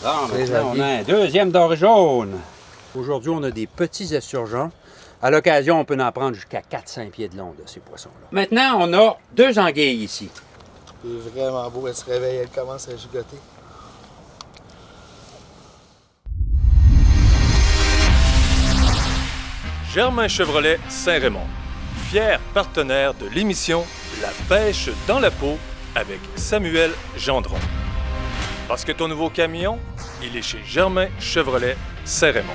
Bon, maintenant, on a un deuxième doré jaune. Aujourd'hui, on a des petits esturgeons. À l'occasion, on peut en prendre jusqu'à 4-5 pieds de long de ces poissons-là. Maintenant, on a 2 anguilles ici. Il est vraiment beau, elle se réveille, elle commence à gigoter. Germain Chevrolet Saint-Raymond, fier partenaire de l'émission La pêche dans la peau avec Samuel Gendron. Parce que ton nouveau camion, il est chez Germain Chevrolet Saint-Raymond.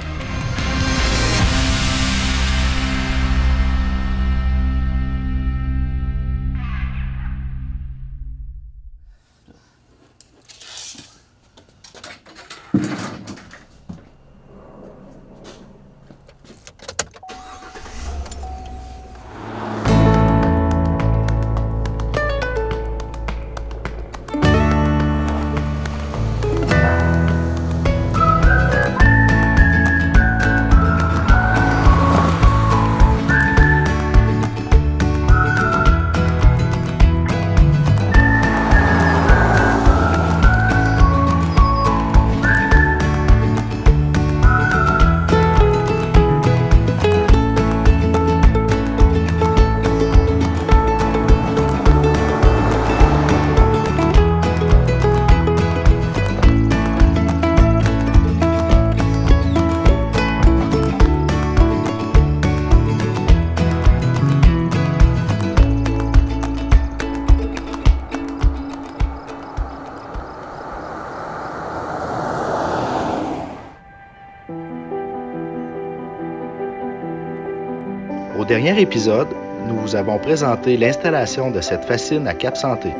Au dernier épisode, nous vous avons présenté l'installation de cette fascine à Cap-Santé.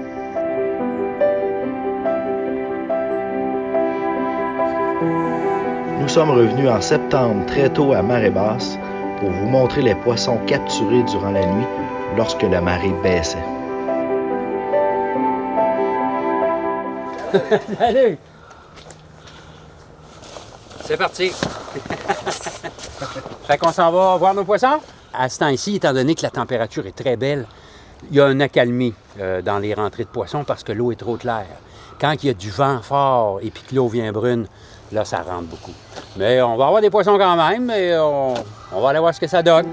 Nous sommes revenus en septembre très tôt à marée basse pour vous montrer les poissons capturés durant la nuit lorsque la marée baissait. Salut! C'est parti! Fait qu'on s'en va voir nos poissons? À ce temps-ci, étant donné que la température est très belle, il y a une accalmie dans les rentrées de poissons parce que l'eau est trop claire. Quand il y a du vent fort et puis que l'eau vient brune, là, ça rentre beaucoup. Mais on va avoir des poissons quand même, mais on va aller voir ce que ça donne.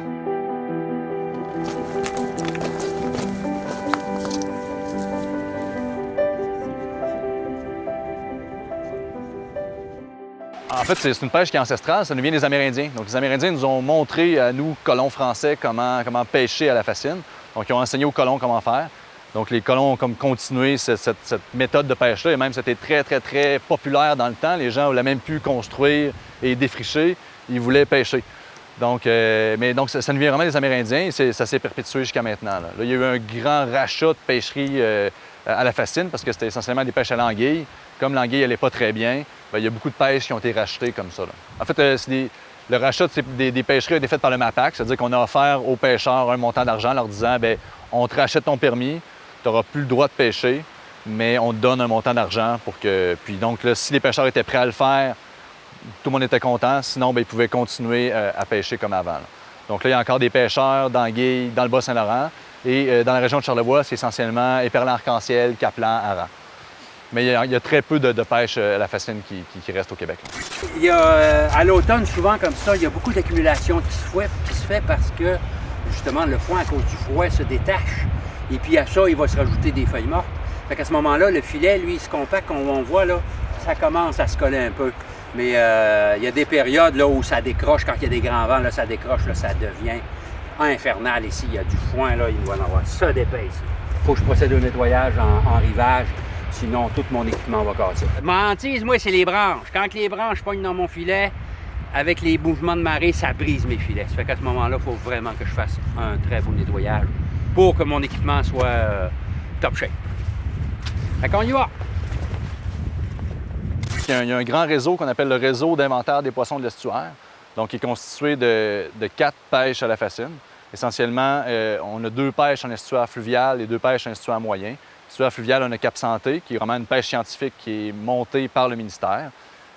En fait, c'est une pêche qui est ancestrale, ça nous vient des Amérindiens. Donc, les Amérindiens nous ont montré à nous, colons français, comment pêcher à la fascine. Donc, ils ont enseigné aux colons comment faire. Donc, les colons ont comme continué cette méthode de pêche-là. Et même, c'était très populaire dans le temps. Les gens voulaient même plus construire et défricher. Ils voulaient pêcher. Donc, ça nous vient vraiment des Amérindiens et ça s'est perpétué jusqu'à maintenant. Là, il y a eu un grand rachat de pêcherie à la fascine parce que c'était essentiellement des pêches à l'anguille. Comme l'anguille n'allait pas très bien, bien, il y a beaucoup de pêches qui ont été rachetées comme ça. Là. En fait, le rachat des pêcheries a été fait par le MAPAC, c'est-à-dire qu'on a offert aux pêcheurs un montant d'argent en leur disant bien, on te rachète ton permis, tu n'auras plus le droit de pêcher, mais on te donne un montant d'argent pour que. Puis donc, là, si les pêcheurs étaient prêts à le faire, tout le monde était content. Sinon, bien, ils pouvaient continuer à pêcher comme avant. Là. Donc là, il y a encore des pêcheurs d'anguilles dans le Bas-Saint-Laurent. Et dans la région de Charlevoix, c'est essentiellement éperlan arc-en-ciel, caplan, hareng. Mais il y a très peu de pêche à la fascine qui reste au Québec. Là. Il y a, à l'automne, souvent comme ça, il y a beaucoup d'accumulation qui se fait parce que, justement, le foin, à cause du froid, se détache. Et puis à ça, il va se rajouter des feuilles mortes. Fait qu'à ce moment-là, le filet, lui, il se compacte. On voit, là, ça commence à se coller un peu. Mais il y a des périodes là, où ça décroche. Quand il y a des grands vents, là, ça décroche, là, ça devient infernal ici. Il y a du foin, là, il doit en avoir ça d'épais ici. Il faut que je procède au nettoyage en rivage. Sinon, tout mon équipement va casser. Ma hantise, moi, c'est les branches. Quand les branches pognent dans mon filet, avec les mouvements de marée, ça brise mes filets. Ça fait qu'à ce moment-là, il faut vraiment que je fasse un très beau nettoyage pour que mon équipement soit top shape. Fait qu'on y va! Il y a un grand réseau qu'on appelle le réseau d'inventaire des poissons de l'estuaire. Donc, il est constitué de 4 pêches à la fascine. Essentiellement, on a 2 pêches en estuaire fluvial et 2 pêches en estuaire moyen. Estuaire fluvial, on a Cap-Santé, qui est vraiment une pêche scientifique qui est montée par le ministère.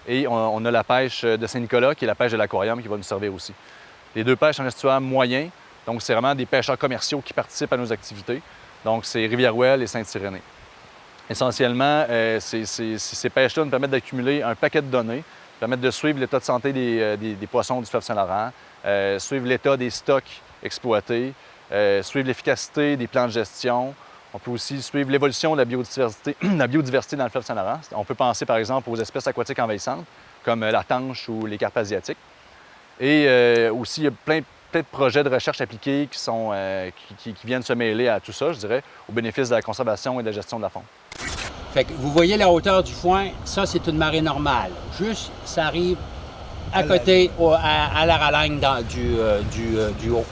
Et on a la pêche de Saint-Nicolas, qui est la pêche de l'aquarium, qui va nous servir aussi. Les 2 pêches en estuaire moyen, donc c'est vraiment des pêcheurs commerciaux qui participent à nos activités. Donc, c'est Rivière-Ouelle et Sainte-Irénée. Essentiellement, ces pêches-là nous permettent d'accumuler un paquet de données, permettent de suivre l'état de santé des poissons du fleuve Saint-Laurent, suivre l'état des stocks exploités, suivre l'efficacité des plans de gestion. On peut aussi suivre l'évolution de la biodiversité dans le fleuve Saint-Laurent. On peut penser par exemple aux espèces aquatiques envahissantes, comme la tanche ou les carpes asiatiques. Et aussi, il y a plein de projets de recherche appliqués qui viennent se mêler à tout ça, je dirais, au bénéfice de la conservation et de la gestion de la faune. Fait que vous voyez la hauteur du foin, ça c'est une marée normale. Juste, ça arrive à côté, à la ralagne du haut.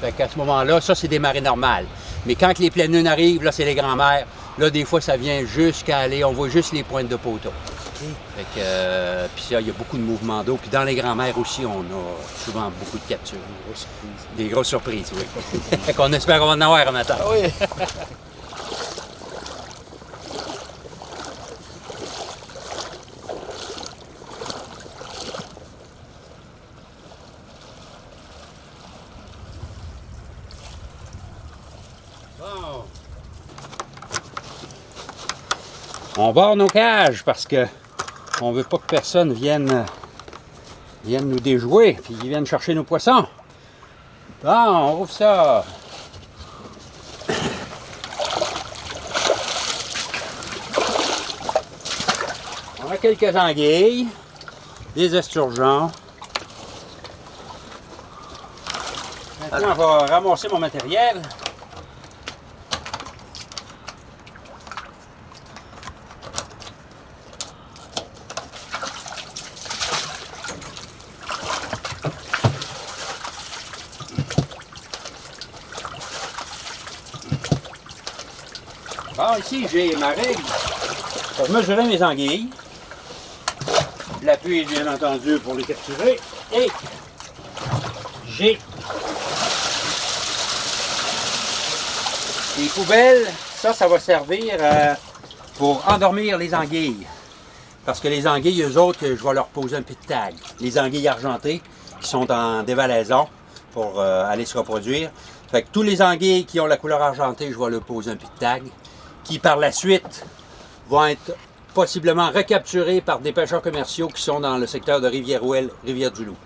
Fait qu'à ce moment-là, ça c'est des marées normales. Mais quand les pleines lunes arrivent, là c'est les grands-mers. Là, des fois, ça vient jusqu'à aller, on voit juste les pointes de poteau. Fait que, puis ça, il y a beaucoup de mouvements d'eau. Puis dans les grands-mers aussi, on a souvent beaucoup de captures. Des grosses surprises, oui. Fait qu'on espère qu'on va en avoir un matin. Oui. On barre nos cages parce que on veut pas que personne vienne nous déjouer puis qu'ils viennent chercher nos poissons. Bon, on ouvre ça. On a quelques anguilles, des esturgeons. Maintenant, on va ramasser mon matériel. Bon, ici, j'ai ma règle pour mesurer mes anguilles. L'appui, bien entendu, pour les capturer. Et j'ai les poubelles. Ça va servir pour endormir les anguilles. Parce que les anguilles, eux autres, je vais leur poser un petit tag. Les anguilles argentées, qui sont en dévalaison pour aller se reproduire. Fait que tous les anguilles qui ont la couleur argentée, je vais leur poser un petit tag, qui par la suite vont être possiblement recapturés par des pêcheurs commerciaux qui sont dans le secteur de Rivière-Ouelle, Rivière-du-Loup.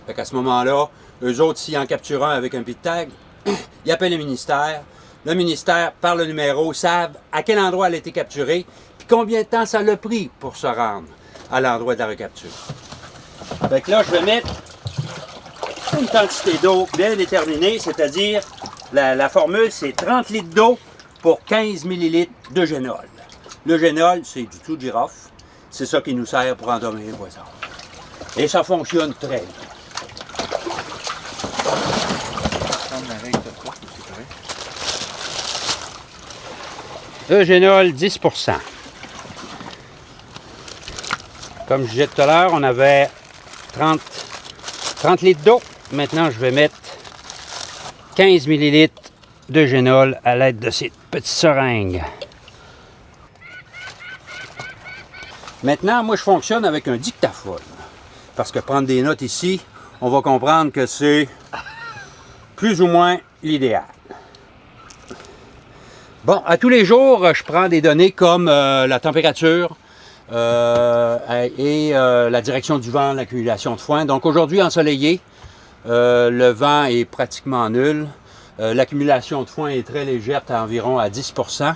Fait qu'à ce moment-là, eux autres, s'ils en capturent un avec un petit tag, ils appellent le ministère. Le ministère, par le numéro, savent à quel endroit elle a été capturée, puis combien de temps ça l'a pris pour se rendre à l'endroit de la recapture. Fait que là, je vais mettre une quantité d'eau bien déterminée, c'est-à-dire la formule, c'est 30 litres d'eau pour 15 ml de génol. Le génol, c'est du tout de girofle. C'est ça qui nous sert pour endormir les poissons. Et ça fonctionne très bien. Le génol, 10 %. Comme je disais tout à l'heure, on avait 30 litres d'eau. Maintenant, je vais mettre 15 ml de génol à l'aide de ces petites seringues. Maintenant, moi, je fonctionne avec un dictaphone. Parce que prendre des notes ici, on va comprendre que c'est plus ou moins l'idéal. Bon, à tous les jours, je prends des données comme la température et la direction du vent, l'accumulation de foin. Donc aujourd'hui, ensoleillé, le vent est pratiquement nul. L'accumulation de foin est très légère, à environ à 10 %.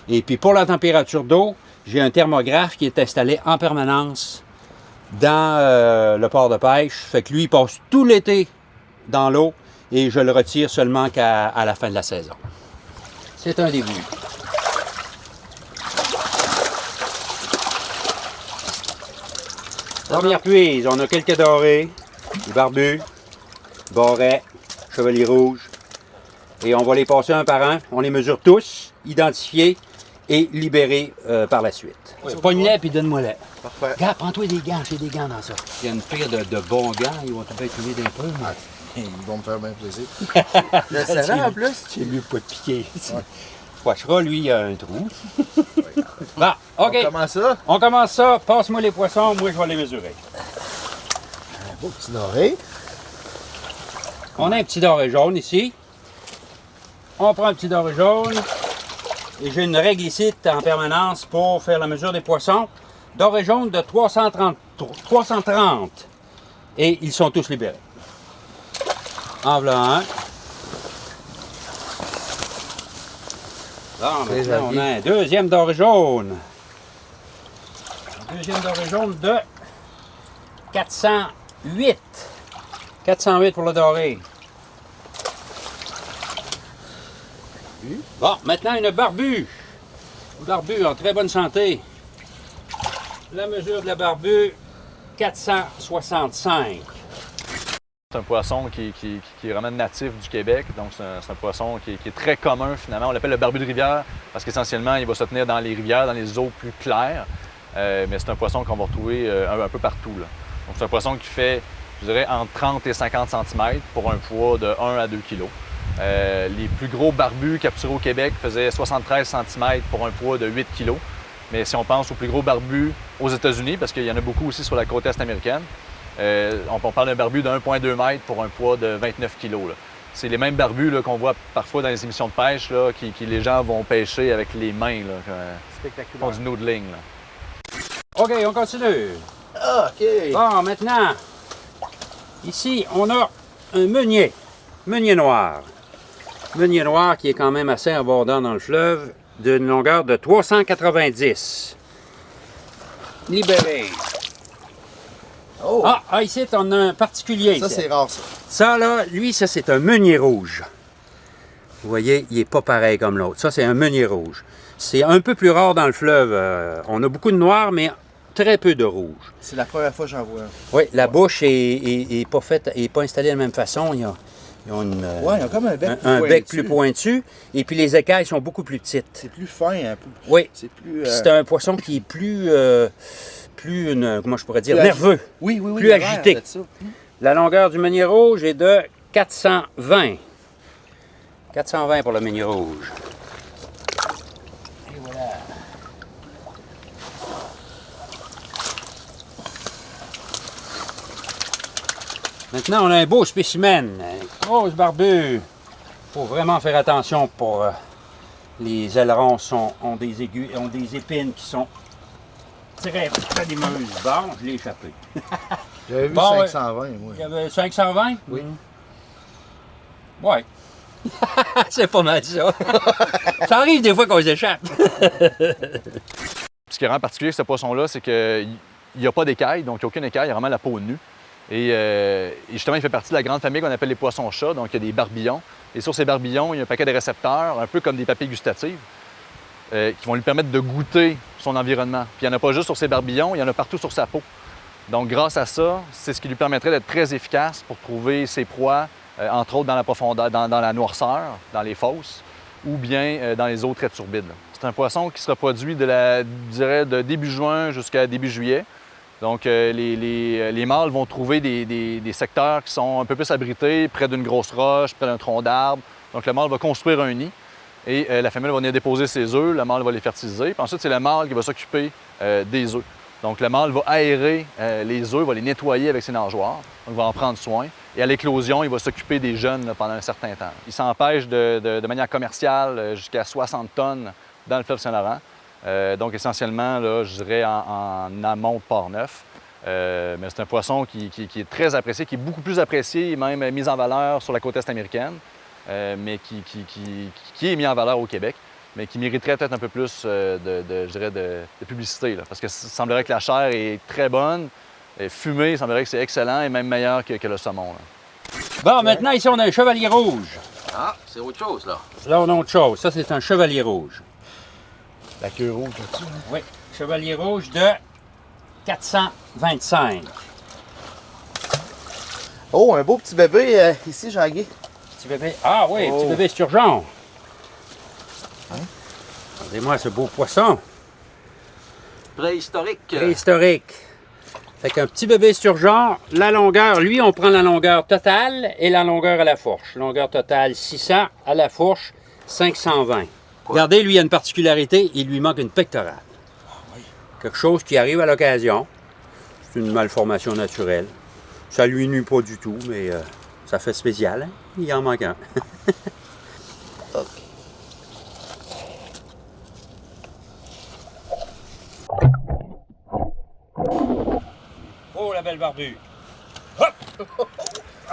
Et puis pour la température d'eau, j'ai un thermographe qui est installé en permanence dans le port de pêche. Fait que lui, il passe tout l'été dans l'eau et je le retire seulement qu'à la fin de la saison. C'est un début. Première puise, on a quelques dorés, des barbus, barrets, chevaliers rouges. Et on va les passer un par un. On les mesure tous, identifiés et libérés par la suite. Oui, pogne-les puis donne-moi-les. Parfait. Gars, prends-toi des gants, j'ai des gants dans ça. Il y a une paire de bons gants, ils vont te faire tuer d'un peu. Mais... Ils vont me faire bien plaisir. Le serrant en plus. C'est mieux pas de piquer. Poichera, lui, il a un trou. Bon, OK. On commence ça? On commence ça. Passe-moi les poissons, moi je vais les mesurer. Un beau petit doré. On a un petit doré jaune ici. On prend un petit doré jaune Et j'ai une règle ici en permanence pour faire la mesure des poissons. Doré jaune de 330. Et ils sont tous libérés. En voilà un. Bon, maintenant, on a un deuxième doré jaune. Un deuxième doré jaune de 408. 408 pour le doré. Bon, maintenant une barbue. Une barbue en très bonne santé. La mesure de la barbue, 465. C'est un poisson qui est vraiment natif du Québec, donc c'est un poisson qui est très commun finalement. On l'appelle le barbu de rivière parce qu'essentiellement, il va se tenir dans les rivières, dans les eaux plus claires. Mais c'est un poisson qu'on va retrouver un peu partout, là. Donc c'est un poisson qui fait, je dirais, entre 30 et 50 cm pour un poids de 1 à 2 kg. Les plus gros barbus capturés au Québec faisaient 73 cm pour un poids de 8 kg. Mais si on pense aux plus gros barbus aux États-Unis, parce qu'il y en a beaucoup aussi sur la côte est américaine, on parle d'un barbu de 1,2 m pour un poids de 29 kg. C'est les mêmes barbus là, qu'on voit parfois dans les émissions de pêche, là, les gens vont pêcher avec les mains, là, Spectaculaire. font du noodling. Là. OK, on continue. Ah, OK. Bon, maintenant, ici, on a un meunier. Meunier noir. Meunier noir qui est quand même assez abondant dans le fleuve, d'une longueur de 390. Libéré. Oh, Ah, ici, on a un particulier. ça, ici. c'est rare, ça. Ça, là, lui, ça, c'est un meunier rouge. Vous voyez, il n'est pas pareil comme l'autre. Ça, c'est un meunier rouge. C'est un peu plus rare dans le fleuve. On a beaucoup de noir, mais très peu de rouge. C'est la première fois que j'en vois un. Oui, la bouche est pas faite, est pas installée de la même façon. Ils ont une, Ouais, il y a comme un bec plus un pointu. bec plus pointu. Et puis les écailles sont beaucoup plus petites. C'est plus fin un peu. Oui. C'est plus... C'est un poisson qui est plus comment je pourrais dire, Plus nerveux. Oui, plus il a l'air agité. de ça. La longueur du meunier rouge est de 420. 420 pour le meunier rouge. Et voilà. Maintenant, on a un beau spécimen, une grosse barbue. Il faut vraiment faire attention pour... les ailerons ont des épines qui sont très limeuses. Bon, je l'ai échappé. J'avais vu Bon, 520, moi. Il y avait 520? Oui. Ouais. C'est pas mal ça. Ça arrive des fois qu'on les échappe. Ce qui est vraiment particulier avec ce poisson-là, c'est qu'il n'y a pas d'écailles, donc il n'y a aucune écaille, il y a vraiment la peau nue. Et justement, il fait partie de la grande famille qu'on appelle les poissons-chats, donc il y a des barbillons. Et sur ces barbillons, il y a un paquet de récepteurs, un peu comme des papilles gustatives, qui vont lui permettre de goûter son environnement. Puis il n'y en a pas juste sur ses barbillons, il y en a partout sur sa peau. Donc grâce à ça, c'est ce qui lui permettrait d'être très efficace pour trouver ses proies, entre autres dans la profondeur, dans la noirceur, dans les fosses, ou bien dans les eaux très turbides. C'est un poisson qui se reproduit de début juin jusqu'à début juillet. Donc, les mâles vont trouver des secteurs qui sont un peu plus abrités, près d'une grosse roche, près d'un tronc d'arbre. Donc, le mâle va construire un nid et la femelle va venir déposer ses œufs, le mâle va les fertiliser. Puis ensuite, c'est le mâle qui va s'occuper des œufs. Donc, le mâle va aérer les œufs, va les nettoyer avec ses nageoires, donc il va en prendre soin. Et à l'éclosion, il va s'occuper des jeunes là, pendant un certain temps. Il s'empêche de manière commerciale jusqu'à 60 tonnes dans le fleuve Saint-Laurent. Donc, essentiellement, là, je dirais en amont de Port-Neuf. Mais c'est un poisson qui est très apprécié, qui est beaucoup plus apprécié et même mis en valeur sur la côte est américaine, mais qui est mis en valeur au Québec, mais qui mériterait peut-être un peu plus de publicité. Là, parce que ça semblerait que la chair est très bonne, et fumée, il semblerait que c'est excellent et même meilleur que le saumon. Là. Bon, maintenant, ici, on a un chevalier rouge. Ah, c'est autre chose, là. Là, on a autre chose. Ça, c'est un chevalier rouge. La queue rouge là-dessus. Hein? Oui, chevalier rouge de 425. Oh, un beau petit bébé ici, Jean-Guy. Petit bébé. Ah oui, petit bébé sturgeon. Regardez-moi ce beau poisson. Préhistorique. Préhistorique. Fait qu'un petit bébé sturgeon, la longueur, lui, on prend la longueur totale et la longueur à la fourche. Longueur totale 600, à la fourche 520. Regardez, lui, il a une particularité, il lui manque une pectorale. Quelque chose qui arrive à l'occasion. C'est une malformation naturelle. Ça lui nuit pas du tout, mais ça fait spécial. Hein? Il en manque un. la belle barbue. Hop!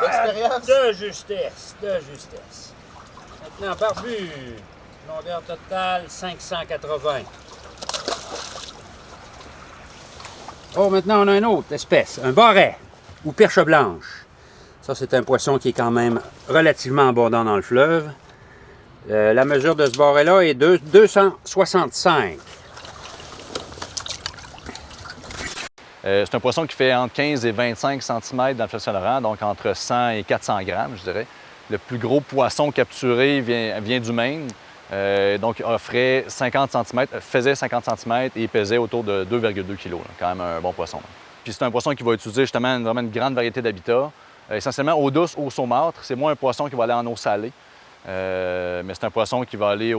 L'expérience. De justesse, de justesse. Maintenant, barbu. Longueur totale, 580. Oh, maintenant, on a une autre espèce, un barret ou perche blanche. Ça, c'est un poisson qui est quand même relativement abondant dans le fleuve. La mesure de ce barret-là est de 265. C'est un poisson qui fait entre 15 et 25 cm dans le fleuve Saint-Laurent, donc entre 100 et 400 grammes, je dirais. Le plus gros poisson capturé vient du Maine, donc offrait 50 cm, faisait 50 cm et pesait autour de 2,2 kg. Quand même un bon poisson. Puis c'est un poisson qui va utiliser justement vraiment une grande variété d'habitats, essentiellement eau douce, eau saumâtre. C'est moins un poisson qui va aller en eau salée. Mais c'est un poisson qui va aller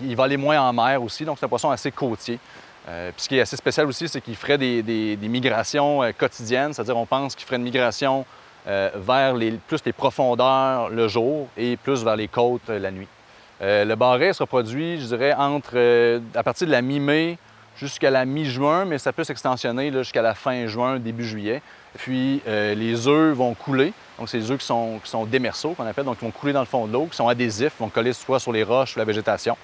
il va aller moins en mer aussi, donc c'est un poisson assez côtier. Puis ce qui est assez spécial aussi, c'est qu'il ferait des migrations quotidiennes, c'est-à-dire on pense qu'il ferait une migration vers plus les profondeurs le jour et plus vers les côtes la nuit. Le barret se reproduit, je dirais, à partir de la mi-mai jusqu'à la mi-juin, mais ça peut s'extensionner jusqu'à la fin juin, début juillet. Puis les œufs vont couler, donc c'est des œufs qui sont démersaux, qu'on appelle, donc qui vont couler dans le fond de l'eau, qui sont adhésifs, vont coller soit sur les roches ou la végétation.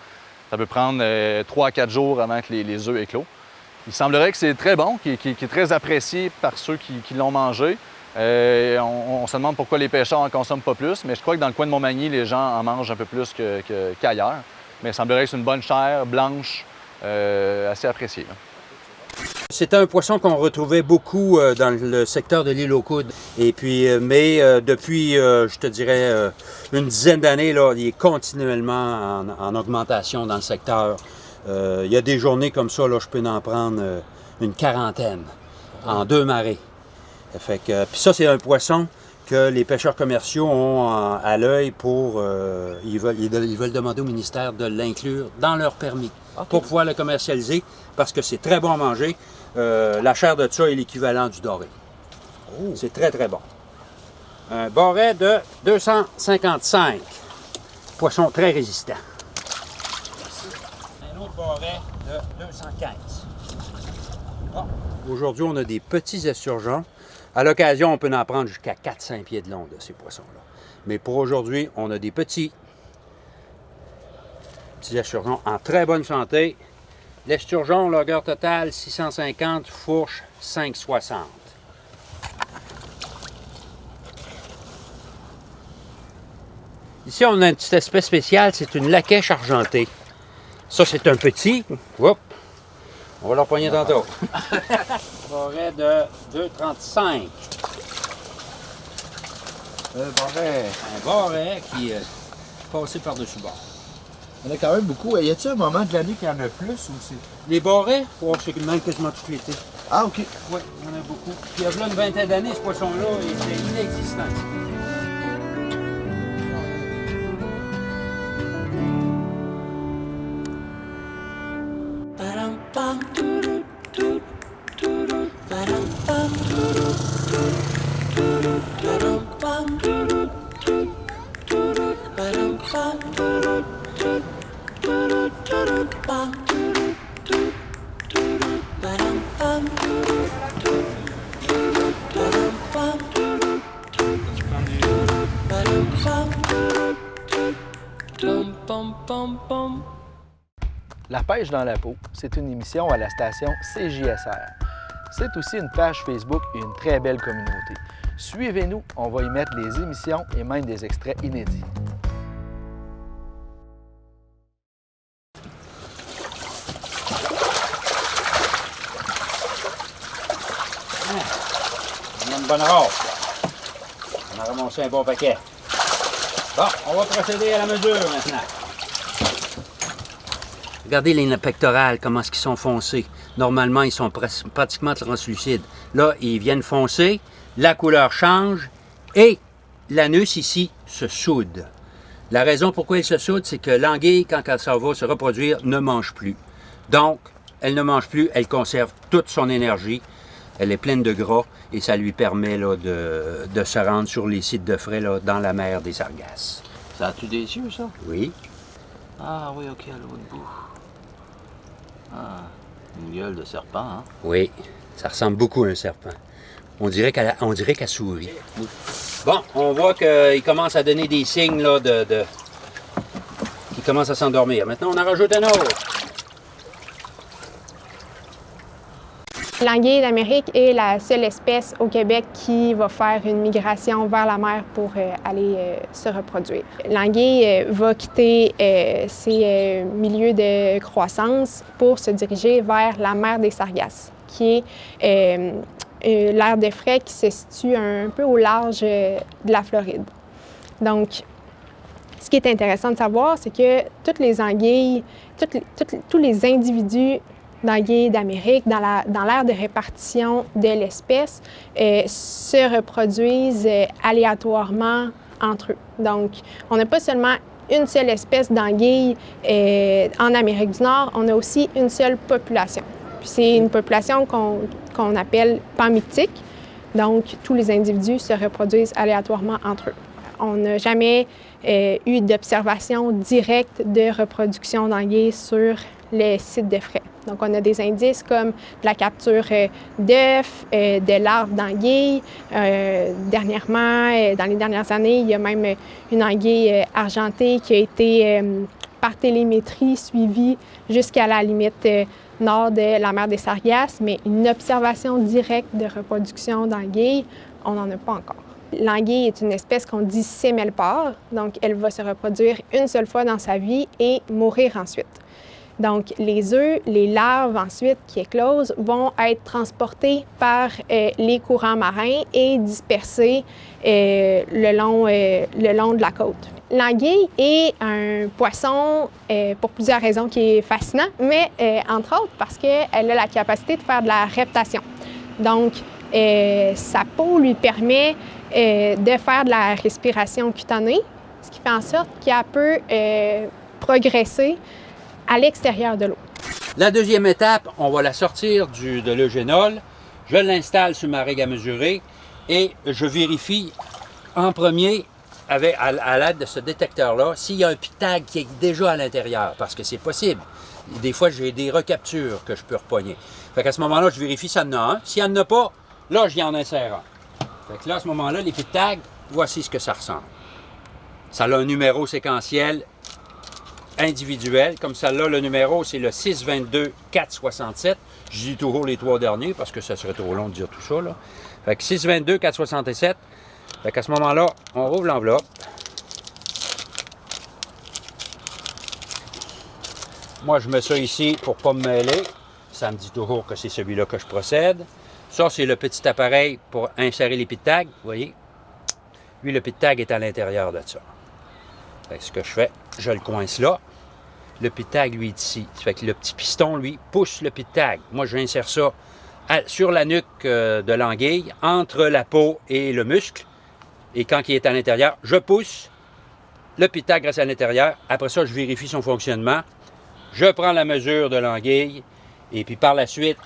Ça peut prendre 3 à 4 jours avant que les œufs éclosent. Il semblerait que c'est très bon, qui est très apprécié par ceux qui l'ont mangé. On se demande pourquoi les pêcheurs en consomment pas plus, mais je crois que dans le coin de Montmagny, les gens en mangent un peu plus qu'ailleurs. Mais il semblerait que c'est une bonne chair, blanche, assez appréciée. C'est un poisson qu'on retrouvait beaucoup dans le secteur de l'île aux Coudes. Et puis, depuis, je te dirais, une dizaine d'années, il est continuellement en augmentation dans le secteur. Il y a des journées comme ça, je peux en prendre une quarantaine en 2 marées. Puis ça, c'est un poisson que les pêcheurs commerciaux ont à l'œil pour... ils veulent demander au ministère de l'inclure dans leur permis pour pouvoir le commercialiser parce que c'est très bon à manger. La chair de ça est l'équivalent du doré. Oh. C'est très, très bon. Un barret de 255. Poisson très résistant. Un autre barret de 215. Bon. Aujourd'hui, on a des petits esturgeons. À l'occasion, on peut en prendre jusqu'à 4-5 pieds de long de ces poissons-là. Mais pour aujourd'hui, on a des petits esturgeons en très bonne santé. L'esturgeon, longueur totale 650, fourche 560. Ici, on a une petite espèce spéciale, c'est une laquèche argentée. Ça, c'est un petit. Oups. On va leur poigner tantôt. Barret de 2,35. Un barret qui est passé par-dessus bord. Il y en a quand même beaucoup. Y a-t-il un moment de l'année qu'il y en a plus ou c'est... Les barrets, c'est même quasiment tout l'été. Ah, OK. Oui, il y en a beaucoup. Puis il y a là une vingtaine d'années, ce poisson-là, il était inexistant. La pêche dans la peau, c'est une émission à la station CJSR. C'est aussi une page Facebook et une très belle communauté. Suivez-nous, on va y mettre les émissions et même des extraits inédits. On a une bonne race. On a ramassé un bon paquet. Bon, on va procéder à la mesure maintenant. Regardez les pectorales, comment est-ce qu'ils sont foncés. Normalement, ils sont pratiquement translucides. Là, ils viennent foncer, la couleur change et l'anus ici se soude. La raison pourquoi il se soude, c'est que l'anguille, quand elle s'en va se reproduire, ne mange plus. Donc, elle ne mange plus, elle conserve toute son énergie. Elle est pleine de gras et ça lui permet là, de se rendre sur les sites de frais là, dans la mer des Sargasses. Ça a-tu des yeux, ça? Oui. Ah oui, OK, à l'autre bout. Ah, une gueule de serpent, hein? Oui, ça ressemble beaucoup à un serpent. On dirait qu'elle sourit. Bon, on voit qu'il commence à donner des signes là, qu'il commence à s'endormir. Maintenant, on en rajoute un autre. L'anguille d'Amérique est la seule espèce au Québec qui va faire une migration vers la mer pour aller se reproduire. L'anguille va quitter ses milieux de croissance pour se diriger vers la mer des Sargasses, qui est l'aire de frai qui se situe un peu au large de la Floride. Donc, ce qui est intéressant de savoir, c'est que toutes les anguilles, tous les individus d'anguilles d'Amérique, dans l'aire de répartition de l'espèce, se reproduisent aléatoirement entre eux. Donc, on n'a pas seulement une seule espèce d'anguille en Amérique du Nord, on a aussi une seule population. Puis c'est une population qu'on appelle panmictique, donc tous les individus se reproduisent aléatoirement entre eux. On n'a jamais eu d'observation directe de reproduction d'anguilles sur les sites de frai. Donc, on a des indices comme de la capture d'œufs, de larves d'anguilles. Dernièrement, dans les dernières années, il y a même une anguille argentée qui a été, par télémétrie, suivie jusqu'à la limite nord de la mer des Sargasses, mais une observation directe de reproduction d'anguilles, on n'en a pas encore. L'anguille est une espèce qu'on dit sémelpare, donc elle va se reproduire une seule fois dans sa vie et mourir ensuite. Donc, les œufs, les larves ensuite qui éclosent vont être transportés par les courants marins et dispersés le long de la côte. L'anguille est un poisson pour plusieurs raisons qui est fascinant, mais entre autres parce qu'elle a la capacité de faire de la reptation. Donc, sa peau lui permet de faire de la respiration cutanée, ce qui fait en sorte qu'elle peut progresser à l'extérieur de l'eau. La deuxième étape, on va la sortir de l'eugénol. Je l'installe sur ma rigue à mesurer et je vérifie en premier, à l'aide de ce détecteur-là, s'il y a un pitag qui est déjà à l'intérieur, parce que c'est possible. Des fois, j'ai des recaptures que je peux repogner. Fait qu'à ce moment-là, je vérifie s'il y en a un. S'il n'y en a pas, là, j'y en insère un. Fait que là, à ce moment-là, les pitags, voici ce que ça ressemble. Ça a un numéro séquentiel individuel. Comme ça, là, le numéro, c'est le 622-467. Je dis toujours les trois derniers parce que ça serait trop long de dire tout ça, là. Fait que 622-467. Fait qu'à ce moment-là, on rouvre l'enveloppe. Moi, je mets ça ici pour ne pas me mêler. Ça me dit toujours que c'est celui-là que je procède. Ça, c'est le petit appareil pour insérer les pitags. Vous voyez? Lui, le pitag est à l'intérieur de ça. Fait que ce que je fais, je le coince là. Le pitag, lui, est ici. Ça fait que le petit piston, lui, pousse le pitag. Moi, j'insère ça sur la nuque de l'anguille, entre la peau et le muscle. Et quand il est à l'intérieur, je pousse. Le pitag reste à l'intérieur. Après ça, je vérifie son fonctionnement. Je prends la mesure de l'anguille. Et puis par la suite,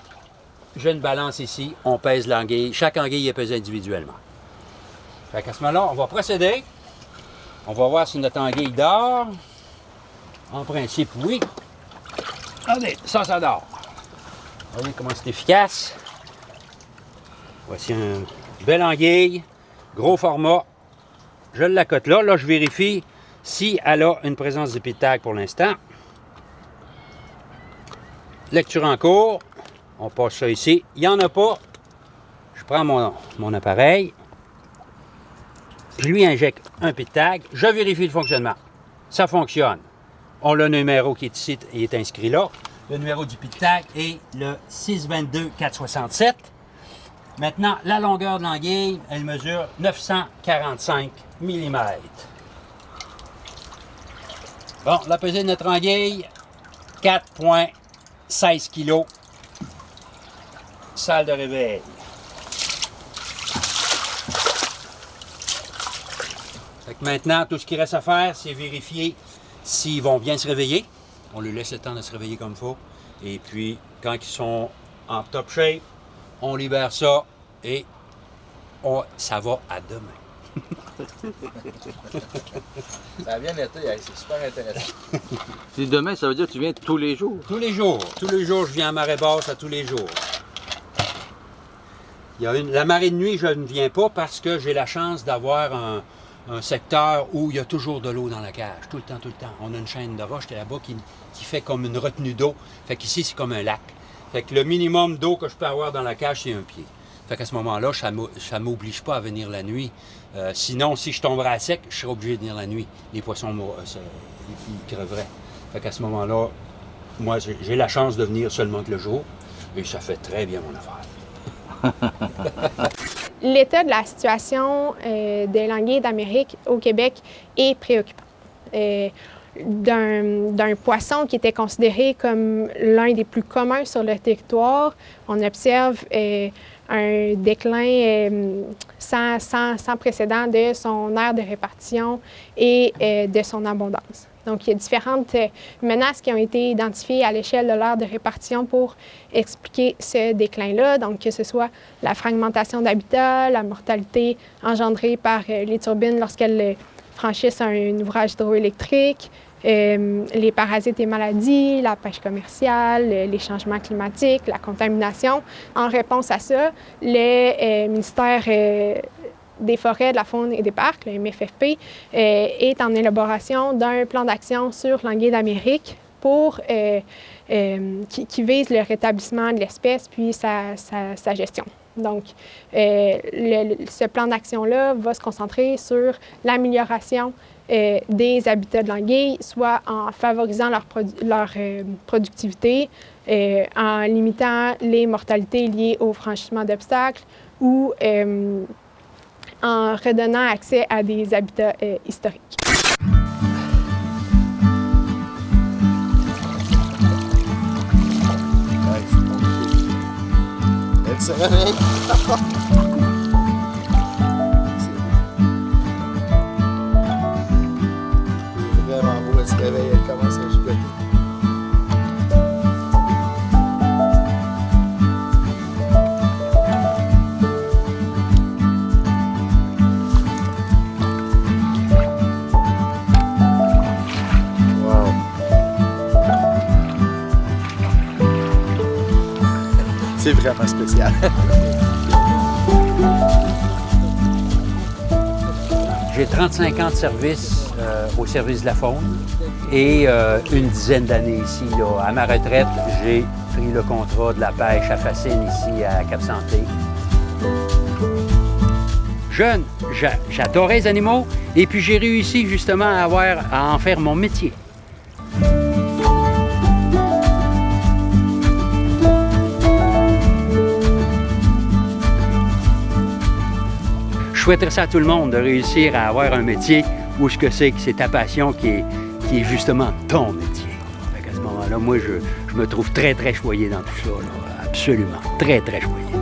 j'ai une balance ici. On pèse l'anguille. Chaque anguille est pesée individuellement. Fait qu'à ce moment-là, on va procéder. On va voir si notre anguille dort. En principe, oui. Regardez, ça dort. Voyez comment c'est efficace. Voici une belle anguille, gros format. Je l'accote là. Là, je vérifie si elle a une présence de pitag pour l'instant. Lecture en cours. On passe ça ici. Il n'y en a pas. Je prends mon appareil. Je lui injecte un pitag. Je vérifie le fonctionnement. Ça fonctionne. On a le numéro qui est ici, il est inscrit là. Le numéro du pitag est le 622-467. Maintenant, la longueur de l'anguille, elle mesure 945 mm. Bon, la pesée de notre anguille, 4,16 kg. Salle de réveil. Fait que maintenant, tout ce qu'il reste à faire, c'est vérifier s'ils vont bien se réveiller. On leur laisse le temps de se réveiller comme il faut. Et puis, quand ils sont en top shape, on libère ça et ça va à demain. Ça a bien été, c'est super intéressant. Si demain, ça veut dire que tu viens tous les jours? Tous les jours. Tous les jours, je viens à marée basse à tous les jours. La marée de nuit, je ne viens pas parce que j'ai la chance d'avoir un secteur où il y a toujours de l'eau dans la cage, tout le temps, tout le temps. On a une chaîne de roche là-bas qui fait comme une retenue d'eau. Fait qu'ici, c'est comme un lac. Fait que le minimum d'eau que je peux avoir dans la cage, c'est un pied. Fait qu'à ce moment-là, ça ne m'oblige pas à venir la nuit. Sinon, si je tomberais à sec, je serais obligé de venir la nuit. Les poissons ils creveraient. Fait qu'à ce moment-là, moi, j'ai la chance de venir seulement que le jour. Et ça fait très bien mon affaire. L'état de la situation des languiers d'Amérique au Québec est préoccupant. D'un poisson qui était considéré comme l'un des plus communs sur le territoire, on observe un déclin sans précédent de son aire de répartition et de son abondance. Donc, il y a différentes menaces qui ont été identifiées à l'échelle de l'aire de répartition pour expliquer ce déclin-là. Donc, que ce soit la fragmentation d'habitat, la mortalité engendrée par les turbines lorsqu'elles franchissent un ouvrage hydroélectrique, les parasites et maladies, la pêche commerciale, les changements climatiques, la contamination. En réponse à ça, le ministère des Forêts, de la Faune et des Parcs, le MFFP, est en élaboration d'un plan d'action sur l'anguille d'Amérique qui vise le rétablissement de l'espèce puis sa gestion. Donc, ce plan d'action-là va se concentrer sur l'amélioration des habitats de l'anguille, soit en favorisant leur productivité, en limitant les mortalités liées au franchissement d'obstacles ou en redonnant accès à des habitats historiques. Elle se réveille. C'est vraiment beau, elle se réveille, elle commence à gigoter. C'est vraiment spécial. J'ai 35 ans de service au service de la faune et une dizaine d'années ici. Là. À ma retraite, j'ai pris le contrat de la pêche à Fascine ici à Cap-Santé. Jeune, j'adorais les animaux et puis j'ai réussi justement à en faire mon métier. Je souhaiterais ça à tout le monde, de réussir à avoir un métier où ce que c'est ta passion qui est justement ton métier. À ce moment-là, moi, je me trouve très, très choyé dans tout ça, là. Absolument, très, très choyé.